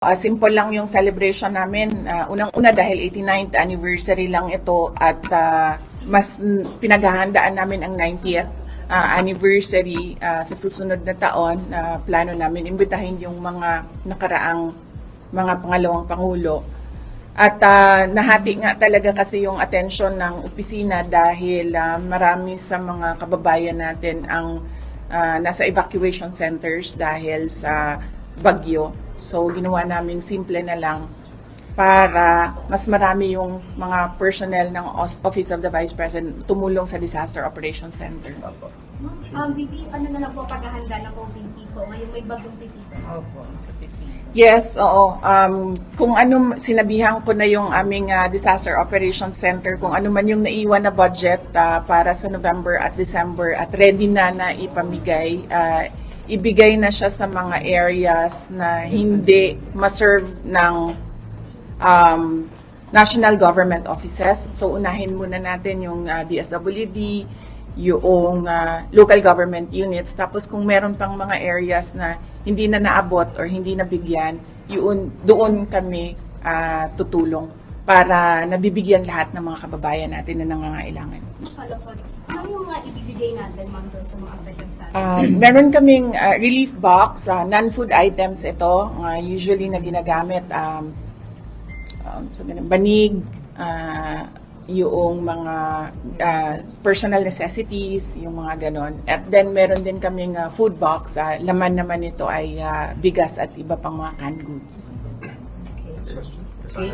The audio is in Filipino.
Simple lang yung celebration namin. Unang-una dahil 89th anniversary lang ito at mas pinaghahandaan namin ang 90th anniversary sa susunod na taon. Plano namin imbitahin yung mga nakaraang mga pangalawang pangulo. At nahati nga talaga kasi yung attention ng opisina dahil marami sa mga kababayan natin ang nasa evacuation centers dahil sa bagyo. So, ginawa namin simple na lang para mas marami yung mga personnel ng Office of the Vice President tumulong sa Disaster Operations Center. VP, ano na lang po paghahanda na po Pipito? Ngayon may bagong Pipito. Opo, sa Pipito. Yes, oo. Kung ano, sinabihan ko na yung aming Disaster Operations Center, kung ano man yung naiwan na budget para sa November at December at ready na ipamigay, ibigay na siya sa mga areas na hindi ma-serve ng national government offices. So, unahin muna natin yung DSWD, yung local government units. Tapos, kung meron pang mga areas na hindi na naabot or hindi nabigyan, doon kami tutulong para nabibigyan lahat ng mga kababayan natin na nangangailangan. Ano yung mga ibibigay natin, ma'am, doon sa mga affected Meron kaming relief box, non-food items ito, usually na ginagamit, banig, yung mga personal necessities, yung mga ganon. At then meron din kaming food box, laman naman ito ay bigas at iba pang mga canned goods. Okay.